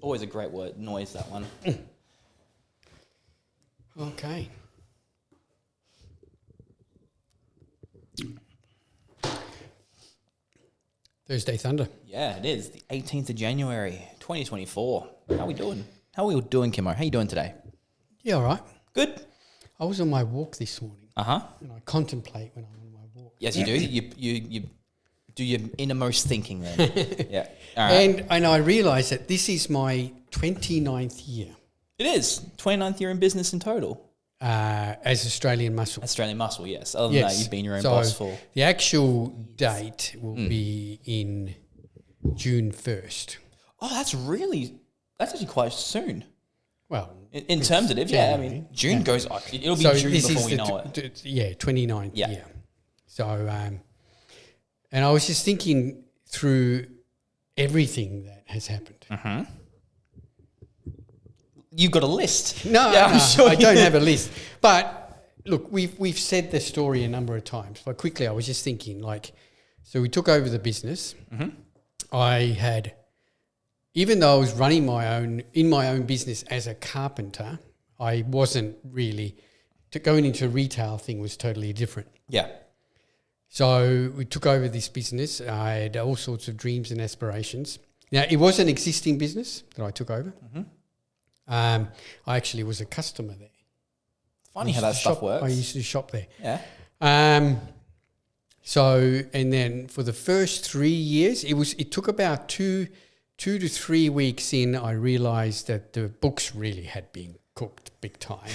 Always a great word, noise, that one. Okay. Thursday Thunder. Yeah, it is. The 18th of January, 2024. How we doing? How are we doing, Kimmo? How you doing today? Yeah, all right. Good. I was on my walk this morning. Uh-huh. And I contemplate when I'm on my walk. Yes, you do. You do your innermost thinking then. Yeah. All right. And I realised that this is my 29th year. It is. 29th year in business in total. As Australian Muscle. Australian Muscle, yes. Other than that, you've been your own so boss for... the actual date will be in June 1st. Oh, that's actually quite soon. Well, in terms of it, yeah. I mean, June goes... It'll be June before we know it. 29th year. So, and I was just thinking through everything that has happened. Mm-hmm. You've got a list. No, I'm sure I don't have a list. But look, we've said the story a number of times. But quickly, I was just thinking, so we took over the business. Mm-hmm. I had, even though I was running my own business as a carpenter, I wasn't really, going into a retail thing was totally different. Yeah. So we took over this business. I had all sorts of dreams and aspirations. Now, it was an existing business that I took over. Mm-hmm. I actually was a customer there. Funny how that stuff works. I used to shop there. Yeah. So, and then for the first 3 years, it took about two to 3 weeks in, I realised that the books really had been cooked big time.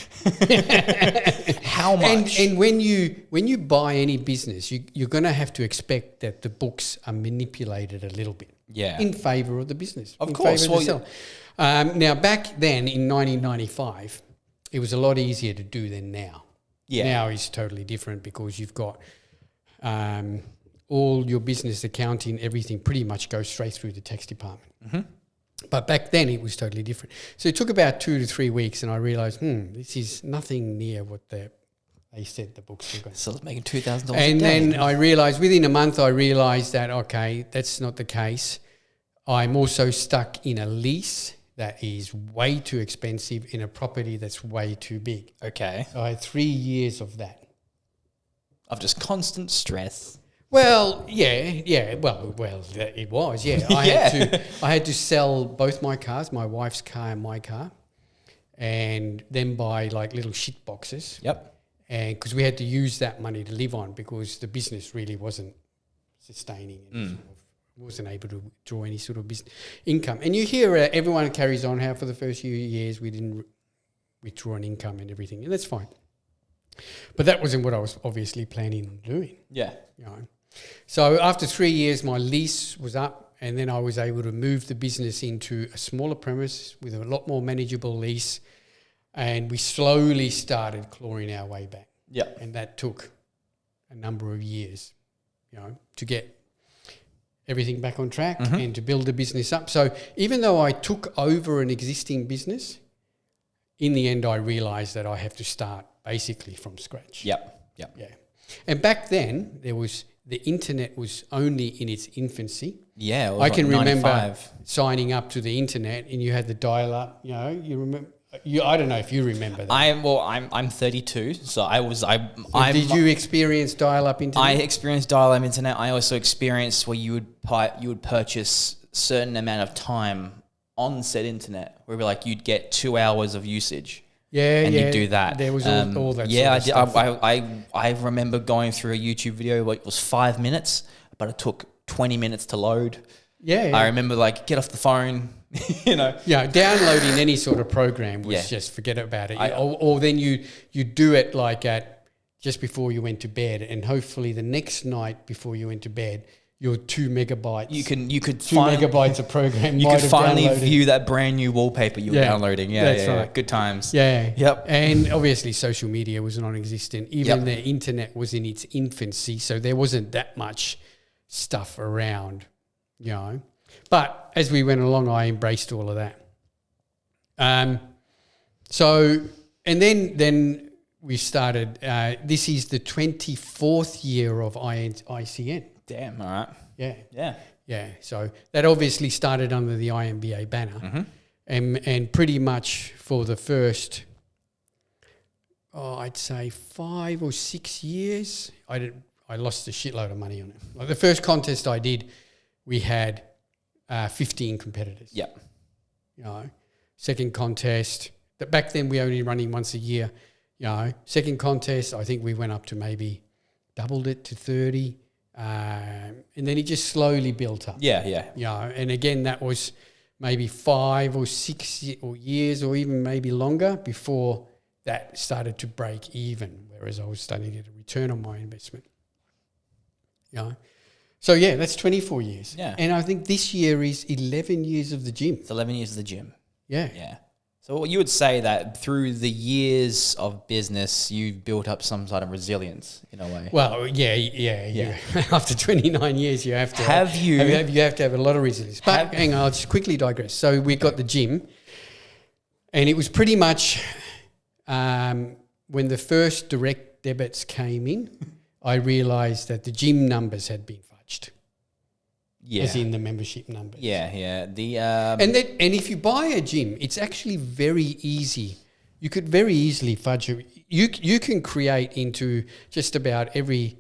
How much? And when you buy any business, you're going to have to expect that the books are manipulated a little bit. Yeah. In favour of the business. Of course. Now, back then in 1995, it was a lot easier to do than now. Yeah. Now is totally different because you've got all your business accounting, everything pretty much goes straight through the tax department. Mm-hmm. But back then it was totally different. So it took about 2 to 3 weeks and I realised, this is nothing near what they said the books were going to. So it's making $2,000 And a day. then I realised, within a month, I realised that, okay, that's not the case. I'm also stuck in a lease that is way too expensive in a property that's way too big. Okay. So I had 3 years of that. Of just constant stress. Well, yeah. Well, it was, yeah. I had to sell both my cars, my wife's car and my car, and then buy little shit boxes. Yep. And because we had to use that money to live on because the business really wasn't sustaining and wasn't able to draw any sort of business income. And you hear everyone carries on how for the first few years we didn't withdraw an income and everything, and that's fine. But that wasn't what I was obviously planning on doing. Yeah. You know. So after 3 years, my lease was up, and then I was able to move the business into a smaller premise with a lot more manageable lease, and we slowly started clawing our way back. Yeah. And that took a number of years, to get everything back on track and to build the business up. So even though I took over an existing business, in the end I realised that I have to start basically from scratch. Yep. Yeah. And back then the internet was only in its infancy. Yeah, it was I can remember 95. signing up to the internet and you had the dial-up. You remember? I don't know if you remember that. I'm 32, so Did you experience dial-up internet? I experienced dial-up internet. I also experienced where you would purchase certain amount of time on said internet, where you'd get 2 hours of usage. Yeah, and you do that. There was all that. Yeah, sort of stuff. I remember going through a YouTube video. It was 5 minutes, but it took 20 minutes to load. Yeah. I remember get off the phone. Yeah, downloading any sort of program was just forget about it. Or then you do it at just before you went to bed, and hopefully the next night before you went to bed, your 2 megabytes. You could 2 megabytes of program. You could finally downloaded. view that brand new wallpaper you were downloading. Yeah, that's right. Good times. Yeah. Yep. And obviously social media was non-existent. Even the internet was in its infancy, so there wasn't that much stuff around, But as we went along, I embraced all of that. So, and then we started. This is the 24th year of ICN. Damn. All right. Yeah. Yeah. Yeah. So that obviously started under the IMBA banner. and pretty much for the first, I'd say 5 or 6 years, I lost a shitload of money on it. Like the first contest I did, we had 15 competitors. Yep. You know, second contest, that back then we only running once a year. You know, second contest, I think we went up to maybe doubled it to 30. And then it just slowly built up. Yeah. You know, and again, that was maybe 5 or 6 years or even maybe longer before that started to break even, whereas I was starting to get a return on my investment. You know? So, yeah, that's 24 years. Yeah. And I think this year is 11 years of the gym. It's 11 years of the gym. Yeah. Yeah. So you would say that through the years of business, you've built up some sort of resilience in a way. Well, yeah. After 29 years, you have to you have to have a lot of resilience. But hang on, I'll just quickly digress. So we got the gym, and it was pretty much when the first direct debits came in, I realised that the gym numbers had been fudged. Yeah. As in the membership numbers. Yeah. And if you buy a gym, it's actually very easy. You could very easily fudge it. You can create into just about every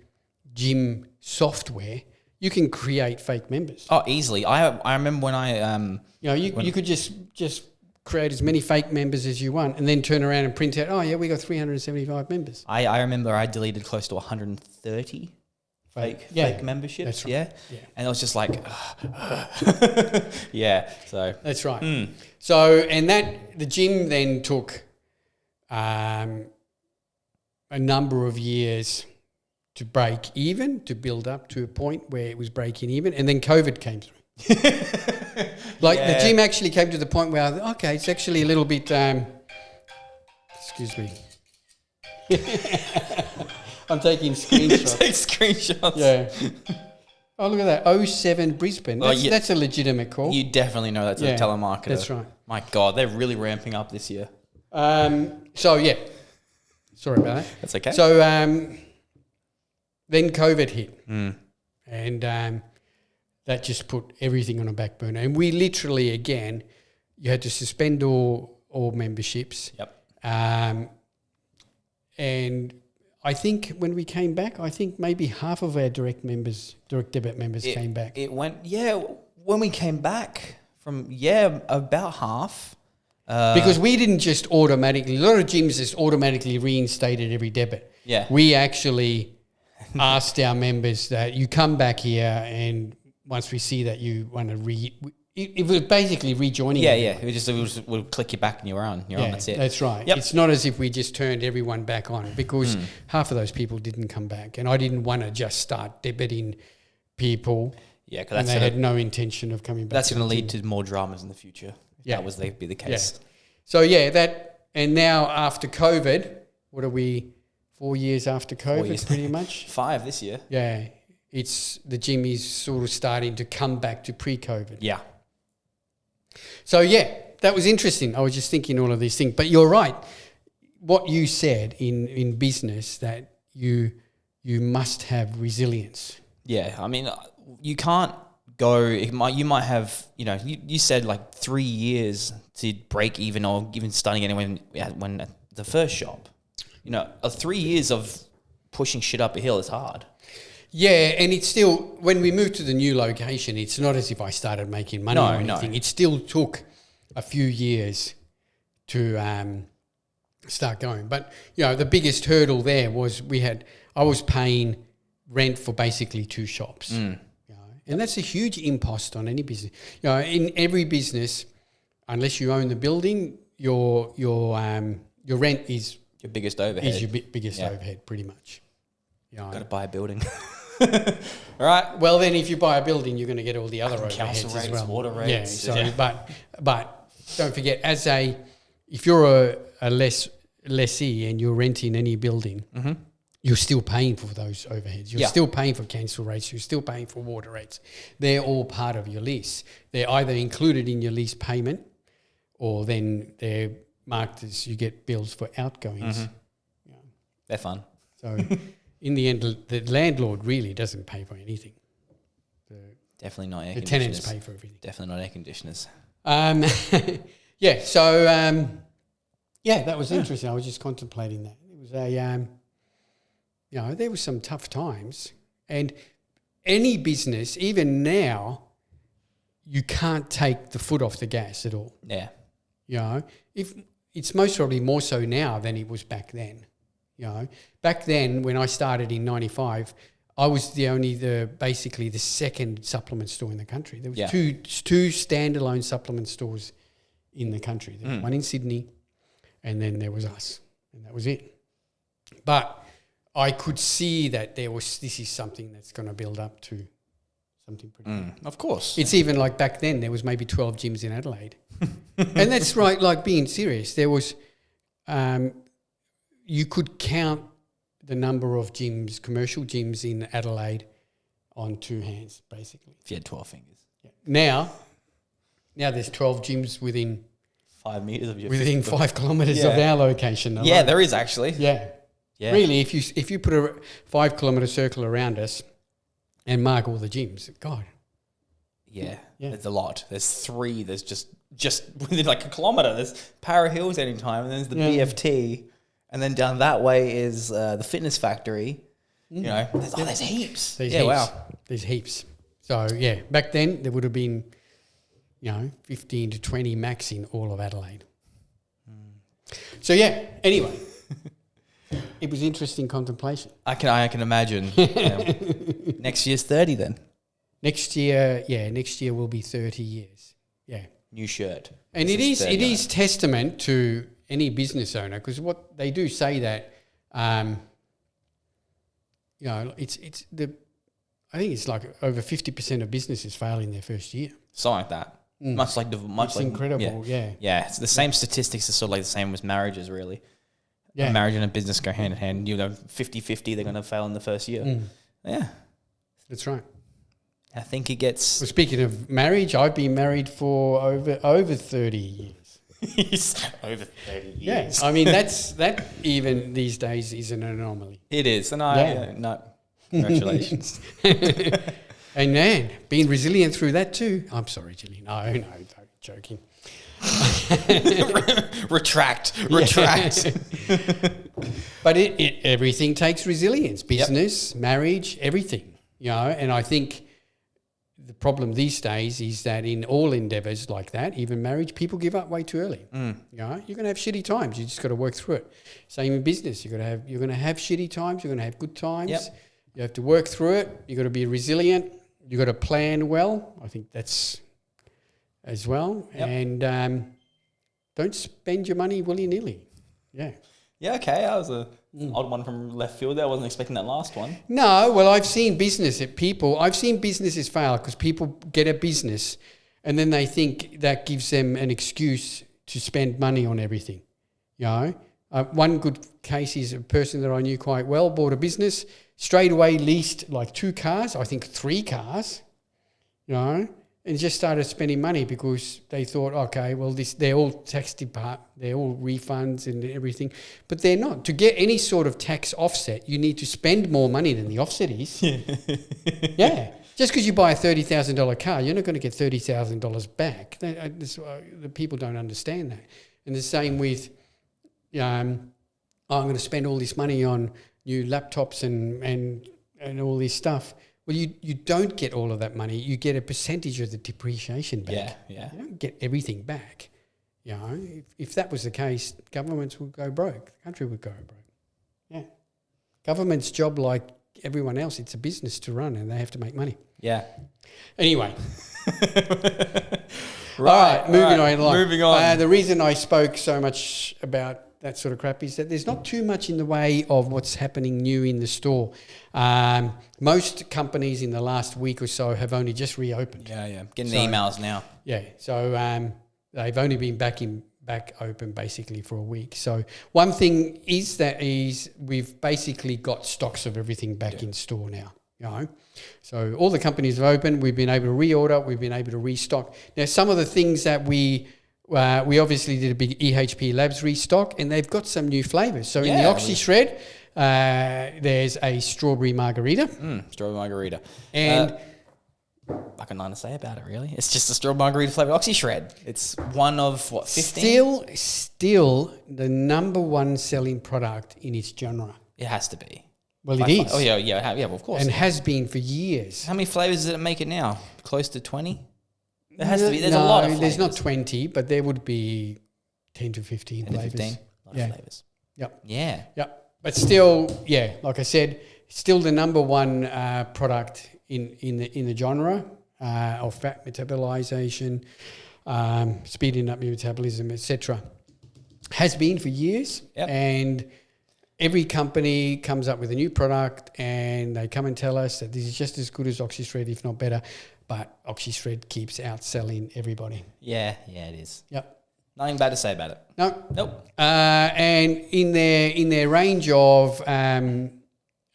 gym software. You can create fake members. Oh, easily. I remember when I you could just create as many fake members as you want, and then turn around and print out. Oh yeah, we got 375 members. I remember I deleted close to 130 fake memberships. That's right. Yeah. And it was just like, yeah. So that's right. So and the gym then took a number of years to break even, to build up to a point where it was breaking even, and then COVID came through. The gym actually came to the point where I thought, okay, it's actually a little bit. Excuse me. I'm taking screenshots. Take screenshots. Yeah. Oh, look at that. 07 Brisbane. That's a legitimate call. You definitely know that's a telemarketer. That's right. My God, they're really ramping up this year. So, yeah. Sorry about that. That's okay. So, then COVID hit. And that just put everything on a back burner. And we literally, again, you had to suspend all memberships. Yep. And I think when we came back, I think maybe half of our direct debit members came back. It went, when we came back from, about half. Because we didn't just automatically, a lot of gyms just automatically reinstated every debit. Yeah. We actually asked our members that you come back here, and once we see that you want to it was basically rejoining. Yeah. It would click you back and you're on. That's it. That's right. Yep. It's not as if we just turned everyone back on, because half of those people didn't come back, and I didn't want to just start debiting people. Yeah, because they had no intention of coming back. That's going to lead to more dramas in the future. That was be the case. Yeah. So and now after COVID, what are we? 4 years after COVID, pretty much. 5 this year. Yeah, the gym is sort of starting to come back to pre-COVID. Yeah. So, that was interesting. I was just thinking all of these things. But you're right. What you said in business, that you must have resilience. Yeah. I mean, you can't go, you might have, you said like 3 years to break even, or even starting anyone when the first shop. 3 years of pushing shit up a hill is hard. Yeah, and it's still, when we moved to the new location, it's not as if I started making money or anything. No. It still took a few years to start going. But, the biggest hurdle there was I was paying rent for basically 2 shops. And that's a huge impost on any business. In every business, unless you own the building, your rent is your biggest overhead. Is your biggest overhead, pretty much. Got to buy a building. All right. Well, then, if you buy a building, you're going to get all the other overheads council rates, as well. Water rates. Yeah. But don't forget, if you're a lessee and you're renting any building, you're still paying for those overheads. You're still paying for council rates. You're still paying for water rates. They're all part of your lease. They're either included in your lease payment, or then they're marked as you get bills for outgoings. They're fun. So in the end, the landlord really doesn't pay for anything. Definitely not air the conditioners. The tenants pay for everything. Definitely not air conditioners. Yeah, so, that was interesting. I was just contemplating that. It was there were some tough times. And any business, even now, you can't take the foot off the gas at all. Yeah. If it's most probably more so now than it was back then. Back then when I started in 95, I was basically the second supplement store in the country. There was two standalone supplement stores in the country. There was one in Sydney, and then there was us, and that was it. But I could see that this is something that's going to build up to something pretty good. Of course. It's even like back then there was maybe 12 gyms in Adelaide. And that's right, like being serious. There was, you could count the number of gyms, commercial gyms in Adelaide on two hands, basically. If you had 12 fingers. Yeah. Now there's 12 gyms within 5 meters of your within 5 kilometres of our location. Yeah, there is actually. Yeah. Really, if you put a 5 kilometre circle around us and mark all the gyms, God. Yeah. There's a lot. There's 3. There's just within like a kilometre. There's Para Hills anytime, and then there's the BFT, and then down that way is the Fitness Factory. There's heaps. There's heaps. So back then there would have been, 15 to 20 max in all of Adelaide. So anyway. It was interesting contemplation. I can imagine. Next year's 30 then. Next year will be 30 years. Yeah. New shirt. And it is testament to any business owner, because what they do say that, I think it's like over 50% of businesses fail in their first year. Something like that. It's incredible. Yeah. It's the same statistics are sort of like the same as marriages, really. Yeah. A marriage and a business go hand in hand. 50-50, they're going to fail in the first year. Yeah. That's right. I think it gets... Well, speaking of marriage, I've been married for over 30 years. Over 30 years. Yeah. I mean, that even these days is an anomaly. It is. And no, congratulations. And man, being resilient through that too. I'm sorry, Gillian. No, joking. Retract. But everything takes resilience. Business, marriage, everything. And I think the problem these days is that in all endeavours like that, even marriage, people give up way too early. You're going to have shitty times. You just got to work through it. Same in business. You're going to have shitty times. You're going to have good times. Yep. You have to work through it. You got to be resilient. You got to plan well. I think that's as well. Yep. And don't spend your money willy-nilly. Yeah. Yeah, okay. That was an odd one from left field there. I wasn't expecting that last one. No, well, I've seen businesses fail because people get a business and then they think that gives them an excuse to spend money on everything. One good case is a person that I knew quite well, bought a business, straight away leased like 2 cars, I think 3 cars, and just started spending money because they thought, okay, well, they're all tax department, they're all refunds and everything, but they're not. To get any sort of tax offset, you need to spend more money than the offset is. Yeah. Just because you buy a $30,000 car, you're not going to get $30,000 back. The people don't understand that. And the same with, I'm going to spend all this money on new laptops and all this stuff. Well, you don't get all of that money. You get a percentage of the depreciation back. Yeah. You don't get everything back. If that was the case, governments would go broke. The country would go broke. Yeah. Government's job, like everyone else, it's a business to run and they have to make money. Yeah. Anyway. Moving on. The reason I spoke so much about that sort of crap is that there's not too much in the way of what's happening new in the store. Most companies in the last week or so have only just reopened. Yeah. Getting the emails now. Yeah. So they've only been back open basically for a week. So one thing is we've basically got stocks of everything back in store now. So all the companies have opened. We've been able to reorder. We've been able to restock. Now, some of the things that we obviously did a big EHP Labs restock, and they've got some new flavours. So in the Oxy Shred, there's a strawberry margarita. Strawberry margarita. And I can nothing to say about it, really. It's just a strawberry margarita flavoured Oxy Shred. It's one of, 15? Still the number one selling product in its genre. It has to be. Well, it is. Oh, yeah, well, of course. And has been for years. How many flavours does it make it now? Close to 20? There has to be. There's a lot of flavours. There's not 20, but there would be 10 to 15 flavours. 15? A lot of flavours. Yep. Yeah. Yep. But still, like I said, still the number one product in the genre of fat metabolization, speeding up your metabolism, etc. Has been for years. Yep. And every company comes up with a new product and they come and tell us that this is just as good as OxyShred, if not better. But OxyShred keeps outselling everybody. Yeah, it is. Yep. Nothing bad to say about it. Nope. And in their range of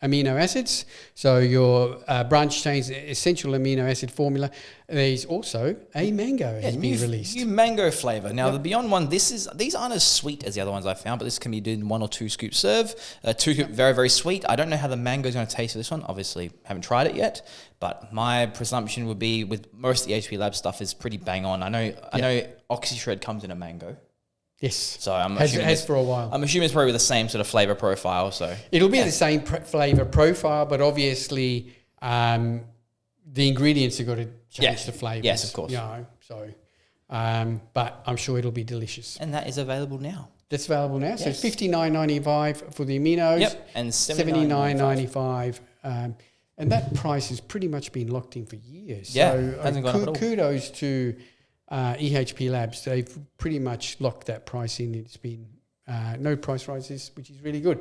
amino acids, so your branch chains essential amino acid formula, there's also a mango has been released. New mango flavour. Now the Beyond one, these aren't as sweet as the other ones I found, but this can be done in 1 or 2 scoop serve. 2 scoop, very, very sweet. I don't know how the mango is going to taste for this one. Obviously, haven't tried it yet, but my presumption would be with most of the EHP Labs stuff is pretty bang on. I know OxyShred comes in a mango. Yes. So I'm assuming has for a while. I'm assuming it's probably the same sort of flavour profile. So it'll be the same flavour profile, but obviously the ingredients have got to change the flavours. Yes, of course. But I'm sure it'll be delicious. And that is available now. That's available now. Yes. So it's $59.95 for the aminos. Yep. And $79.95. And that price has pretty much been locked in for years. Yeah. So hasn't gone up at all. Kudos to EHP Labs. They've pretty much locked that price in. It's been no price rises, which is really good.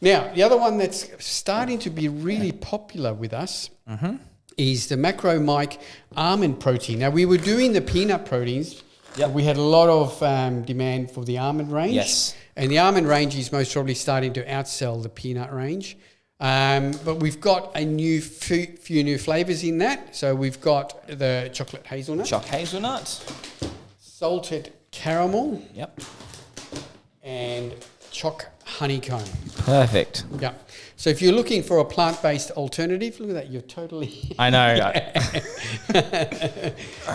Now, the other one that's starting to be really popular with us is the Macro Mike almond protein. Now, we were doing the peanut proteins. Yep. We had a lot of demand for the almond range. Yes. And the almond range is most probably starting to outsell the peanut range. But we've got a few new flavours in that. So we've got the chocolate hazelnut. Salted caramel. Yep. And choc honeycomb. Perfect. Yeah. So if you're looking for a plant-based alternative, look at that, you're totally... I know.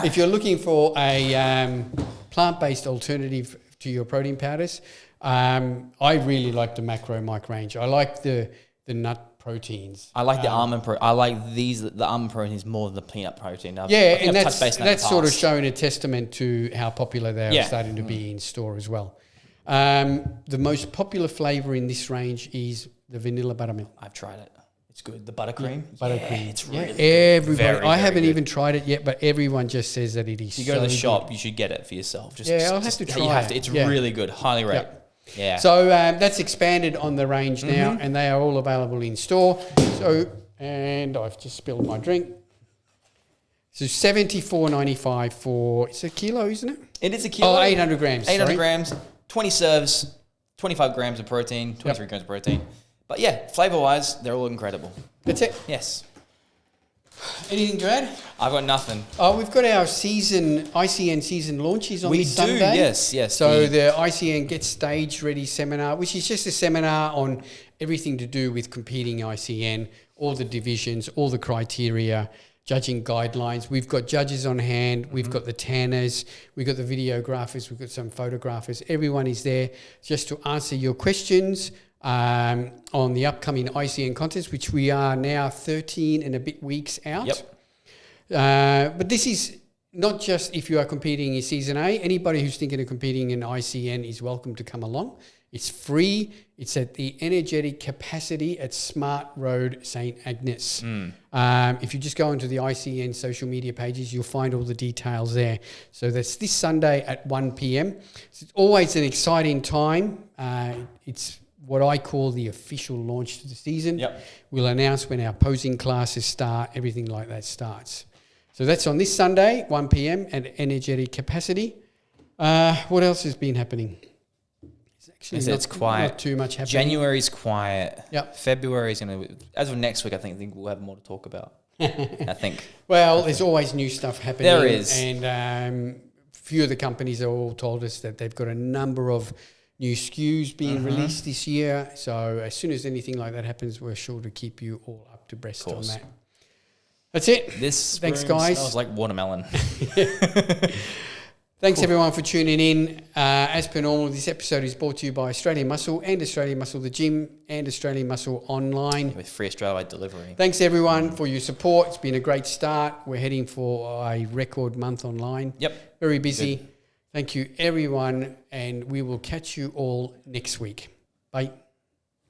If you're looking for a plant-based alternative to your protein powders, I really like the Macro Mike range. I like the nut proteins. I like the almond I like the almond proteins more than the peanut protein. And that's sort of showing a testament to how popular they are starting to be in store as well. The most popular flavour in this range is the vanilla buttermilk. I've tried it. It's good. The buttercream. Buttercream. It's really good. Everybody. I haven't even tried it yet, but everyone just says that it is. You go to the shop, you should get it for yourself. I'll have to try it. It's really good. Highly rate. Yeah. So that's expanded on the range now, and they are all available in store. So, and I've just spilled my drink. So $74.95 for, it's a kilo, isn't it? It is a kilo. 800 grams. 800 grams, 20 serves, 25 grams of protein, 23 grams of protein. But yeah, flavour-wise, they're all incredible. That's it. Yes. Anything to add? I've got nothing. Oh, we've got our ICN season launches on this Sunday. Yes. So the ICN Get Stage Ready seminar, which is just a seminar on everything to do with competing ICN, all the divisions, all the criteria, judging guidelines. We've got judges on hand. We've got the tanners. We've got the videographers. We've got some photographers. Everyone is there just to answer your questions on the upcoming ICN contest, which we are now 13 and a bit weeks out. Yep. But this is not just if you are competing in Season A. Anybody who's thinking of competing in ICN is welcome to come along. It's free. It's at the Energetic Capacity at Smart Road, St. Agnes. If you just go into the ICN social media pages, you'll find all the details there. So that's this Sunday at 1 p.m. It's always an exciting time. It's what I call the official launch to the season. Yep. We'll announce when our posing classes start, everything like that starts. So that's on this Sunday, 1 p.m. at Energetic Capacity. What else has been happening? It's quiet. Not too much happening. January's quiet. Yep. February's going to... As of next week, I think we'll have more to talk about. I think. Well, there's always new stuff happening. There is. And a few of the companies have all told us that they've got a number of new SKUs being released this year. So as soon as anything like that happens, we're sure to keep you all up to breast on That's it. Thanks, guys. Smells like watermelon. Thanks, everyone, for tuning in. As per normal, this episode is brought to you by Australian Muscle and Australian Muscle the Gym and Australian Muscle Online. With free Australia delivery. Thanks, everyone, for your support. It's been a great start. We're heading for a record month online. Yep. Very busy. Good. Thank you, everyone, and we will catch you all next week. Bye.